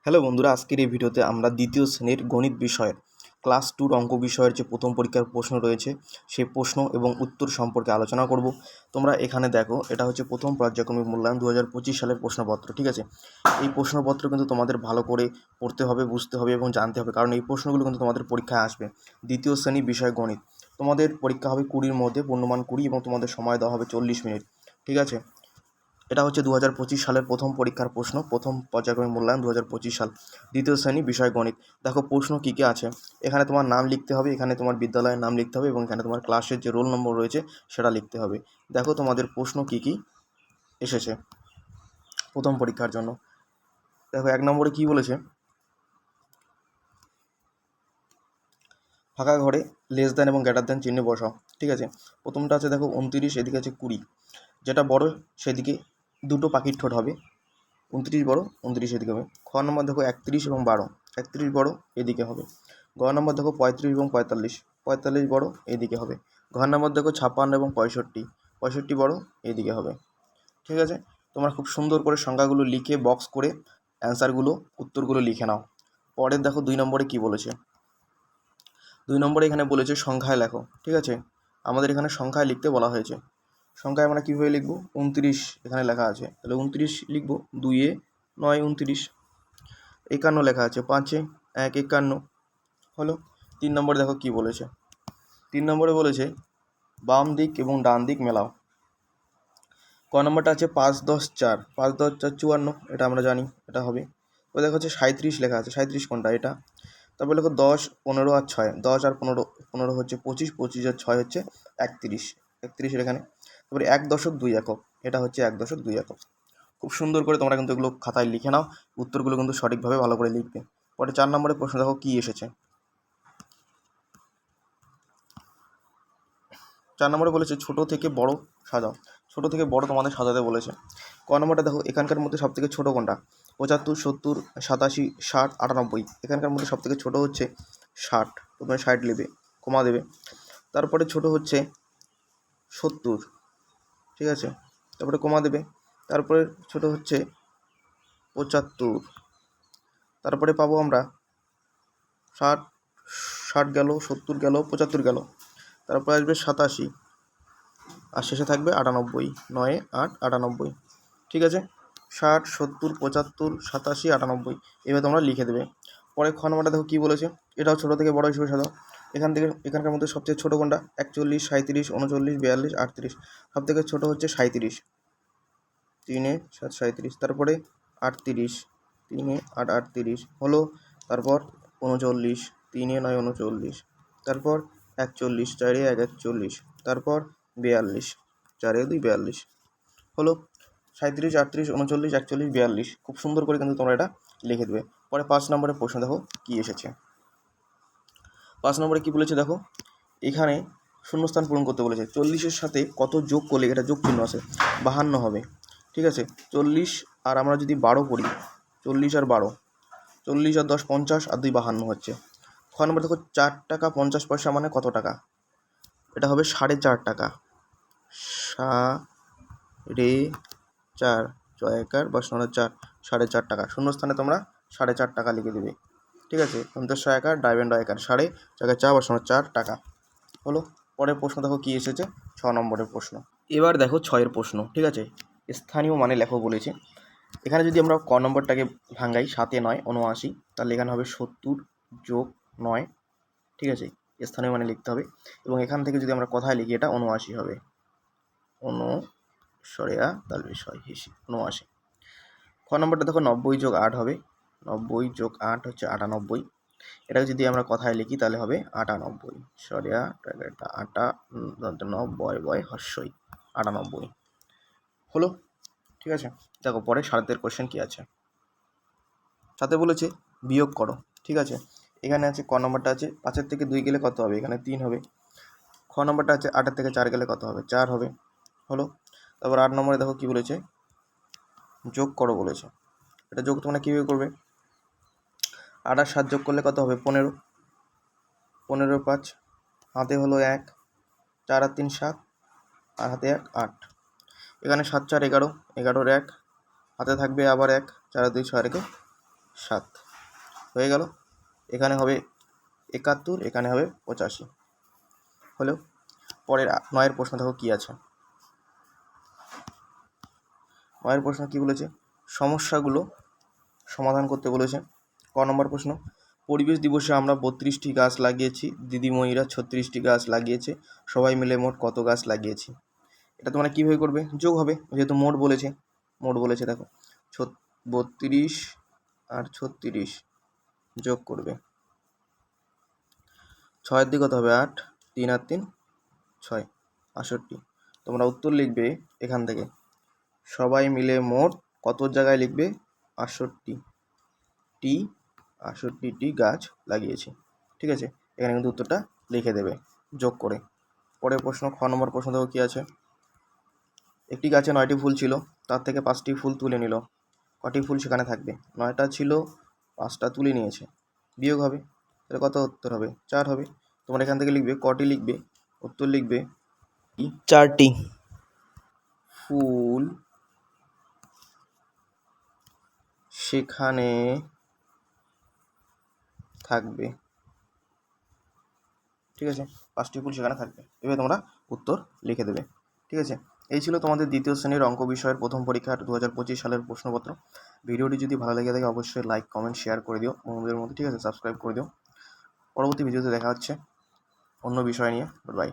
Hello বন্ধুরা, আজকের এই ভিডিওতে আমরা দ্বিতীয় শ্রেণীর গণিত বিষয়ের ক্লাস 2 অঙ্ক বিষয়ের যে প্রথম পরীক্ষার প্রশ্ন রয়েছে সেই প্রশ্ন এবং উত্তর সম্পর্কে আলোচনা করব। তোমরা এখানে দেখো, এটা হচ্ছে প্রথম পর্যায়ক্রমিক মূল্যায়ন 2025 সালের প্রশ্নপত্র। ঠিক আছে, এই প্রশ্নপত্র কিন্তু তোমাদের ভালো করে পড়তে হবে, বুঝতে হবে এবং জানতে হবে, কারণ এই প্রশ্নগুলো কিন্তু তোমাদের পরীক্ষায় আসবে। দ্বিতীয় শ্রেণী বিষয় গণিত, তোমাদের পরীক্ষা হবে 20-র মধ্যে, পূর্ণমান 20, এবং তোমাদের সময় দেওয়া হবে 40 মিনিট। ঠিক আছে, এটা হচ্ছে 2025 সালের প্রথম পরীক্ষার প্রশ্ন, প্রথম পর্যায়ক্রমিক মূল্যায়ন 2025 সাল, দ্বিতীয় শ্রেণী বিষয় গণিত। দেখো প্রশ্ন কী কী আছে। এখানে তোমার নাম লিখতে হবে, এখানে তোমার বিদ্যালয়ের নাম লিখতে হবে, এবং এখানে তোমার ক্লাসের যে রোল নম্বর রয়েছে সেটা লিখতে হবে। দেখো তোমাদের প্রশ্ন কী কী এসেছে প্রথম পরীক্ষার জন্য। দেখো 1 নম্বরে কী বলেছে, ফাঁকা ঘরে লেস দ্যান এবং গ্রেটার দ্যান চিহ্নে বসাও। ঠিক আছে, প্রথমটা আছে দেখো 29, এদিকে আছে 20, যেটা বড় সেদিকে দুটো পাখির ঠোঁট হবে। 29 বড়, 29 এদিকে হবে। খ নম্বর দেখো 31 এবং 12, 31 বড় এদিকে হবে। গ নম্বর দেখো 35 এবং 45, 45 বড় এদিকে হবে। ঘ নম্বর দেখো 56 এবং 65, 65 বড় এদিকে হবে। ঠিক আছে, তোমরা খুব সুন্দর করে সংখ্যাগুলো লিখে বক্স করে অ্যান্সারগুলো, উত্তরগুলো লিখে নাও। পরের দেখো 2 নম্বরে কি বলেছে। 2 নম্বরে এখানে বলেছে সংখ্যায় লেখো। ঠিক আছে, আমাদের এখানে সংখ্যায় লিখতে বলা হয়েছে। সংখ্যায় আমরা কীভাবে লিখব, 29 এখানে লেখা আছে, তাহলে 29 লিখব। 2-এ 9 29, 51 লেখা আছে, 5-এ 1 51 হলো। 3 নম্বরে দেখো কি বলেছে। 3 নম্বরে বলেছে বাম দিক এবং ডান দিক মেলাও। ক নম্বরটা আছে 5 10 4, 5 10 4 54, এটা আমরা জানি, এটা হবে। তো দেখা হচ্ছে 37 লেখা আছে, 37 কোনটা, এটা। তারপর দেখো 10 15 আর 6, 10 আর 15, 15 হচ্ছে 25, 25 আর 6 হচ্ছে 31, 31 এখানে। তারপরে 1.2 একক, এটা হচ্ছে 1.2 একক। খুব সুন্দর করে তোমরা কিন্তু এগুলো খাতায় লিখে নাও, উত্তরগুলো কিন্তু সঠিকভাবে ভালো করে লিখবে। পরে 4 নম্বরের প্রশ্ন দেখো কি এসেছে। 4 নম্বরে বলেছে ছোট থেকে বড় সাজাও। ছোট থেকে বড় তোমাদের সাজাতে বলেছে। ক নম্বরটা দেখো, এখানকার মধ্যে সব থেকে ছোটো কোনটা, 75 70 87 60 98, এখানকার মধ্যে সব থেকে ছোটো হচ্ছে 60, তোমরা 60 নেবে, কমা দেবে। তারপরে ছোট হচ্ছে 70, ঠিক আছে, তারপরে কমা দেবে। তারপরে ছোট হচ্ছে 75, তারপরে পাবো আমরা 60, 60 গেল, 70 গেল, 75 গেল, তারপরে আসবে 87, আর শেষে থাকবে 98, 9 8 98। ঠিক আছে, 60 70 75 87 98, এভাবে তোমরা লিখে দেবে। পরে খ নম্বরটা দেখো কী বলেছে, এটাও ছোটো থেকে বড় হিসেবে সাজাও। এখানকার মধ্যে সবচেয়ে ছোটো কোনটা, 41 37 39 42 38, সব থেকে ছোটো হচ্ছে 37, 3-এ 7 37, তারপরে 38, 3-এ 8 38 হলো। তারপর 39, 3-এ 9 39, তারপর 41, 4-এ 1 41, তারপর 42, 4-এ 2 42 হলো। 37 38 39 41 42, খুব সুন্দর করে কিন্তু তোমরা এটা লিখে দেবে। পরে 5 নম্বরের প্রশ্ন দেখো কি এসেছে। 5 নম্বরে কি বলেছে দেখো, এখানে শূন্যস্থান পূরণ করতে বলেছে। 40-এর সাথে কত যোগ করলে, এটা যোগ চিহ্ন আছে, 52 হবে। ঠিক আছে, 40 আর আমরা যদি 12 করি, 40 আর 12, 40 আর 10 50, আর 2 52 হচ্ছে। খ নম্বর দেখো 4 টাকা 50 পয়সা মানে কত টাকা, এটা হবে 4.5 টাকা। 4.5, 4 বা 4, 4.5 টাকা। শূন্যস্থানে তোমরা 4.5 টাকা লিখে দেবে। ঠিক আছে, 50 একার, ডাইভেন্ড একার, 4.5 বা 4 টাকা হলো। পরের প্রশ্ন দেখো কি এসেছে, 6 নম্বরের প্রশ্ন। এবার দেখো 6-এর প্রশ্ন। ঠিক আছে, স্থানীয় মানে লেখো বলেছে। এখানে যদি আমরা ক নম্বরটাকে ভাঙাই, 7-এ 9 79, তাহলে এখানে হবে 70 যোগ 9। ঠিক আছে, স্থানীয় মানে লিখতে হবে, এবং এখান থেকে যদি আমরা কথায় লিখি, এটা 79 হবে। তাহলে 79। খ নম্বরটা দেখো 90 যোগ 8 হবে, 90 যোগ 8 হচ্ছে 98, এটাকে যদি আমরা কথায় লিখি তাহলে হবে 98, 98 হলো। ঠিক আছে, দেখো পরে 7-এর কোশ্চেন কী আছে। সাথে বলেছে বিয়োগ করো। ঠিক আছে, এখানে আছে ক নম্বরটা আছে 5-এর থেকে 2 গেলে কত হবে, এখানে 3 হবে। খ নম্বরটা আছে 8-এর থেকে 4 গেলে কত হবে, 4 হবে। হলো। তারপর 8 নম্বরে দেখো কী বলেছে, যোগ করো বলেছে। এটা যোগ তোমরা কীভাবে করবে, 8 আর 7 যোগ করলে কত হবে, 15, 15 5, হাতে হলো 1, 4 আর 3 7, আর হাতে 1 8, এখানে 7 4 11, 11-র 1, হাতে থাকবে আবার 1, 4 আর 2 6 রেখে 7 হয়ে গেল। এখানে হবে 71, এখানে হবে 85 হলো। পরের 9 প্রশ্ন দেখো কী আছে। 9 প্রশ্ন কী বলেছে, সমস্যাগুলো সমাধান করতে বলেছে। ক নম্বর প্রশ্ন, পরিবেশ দিবসে আমরা 32টি গাছ লাগিয়েছি, দিদিমণিরা 36টি গাছ লাগিয়েছে, সবাই মিলে মোট কত গাছ লাগিয়েছি। এটা তোমরা কীভাবে করবে, যোগ হবে, যেহেতু মোট বলেছে দেখো 32 আর 36 যোগ করবে, 6 দিয়ে কত হবে 8, 3 আর 3 6, 68। তোমরা উত্তর লিখবে এখান থেকে, সবাই মিলে মোট কত জায়গায় লিখবে 68টি গাছ লাগিয়েছি। ঠিক আছে, এখানে কিন্তু উত্তরটা লিখে দেবে যোগ করে। পরের প্রশ্ন, খ নম্বর প্রশ্ন দেখো কী আছে। একটি গাছে 9টি ফুল ছিল, তার থেকে 5টি ফুল তুলে নিল, কটি ফুল সেখানে থাকবে। 9টা ছিল, 5টা তুলে নিয়েছে, বিয়োগ হবে, তাহলে কত উত্তর হবে 4 হবে। তোমরা এখান থেকে লিখবে কটি লিখবে, উত্তর লিখবে 4টি ফুল সেখানে থাকবে। ঠিক আছে, 5টি ফুল সেখানে থাকবে, এভাবে তোমরা উত্তর লিখে দেবে। ঠিক আছে, এই ছিল তোমাদের দ্বিতীয় শ্রেণীর অঙ্ক বিষয়ের প্রথম পরীক্ষার 2025 সালের প্রশ্নপত্র। ভিডিওটি যদি ভালো লেগে থাকে অবশ্যই লাইক, কমেন্ট, শেয়ার করে দিও বন্ধুদের মধ্যে। ঠিক আছে, সাবস্ক্রাইব করে দিও। পরবর্তী ভিডিওতে দেখা হচ্ছে অন্য বিষয় নিয়ে। বাই।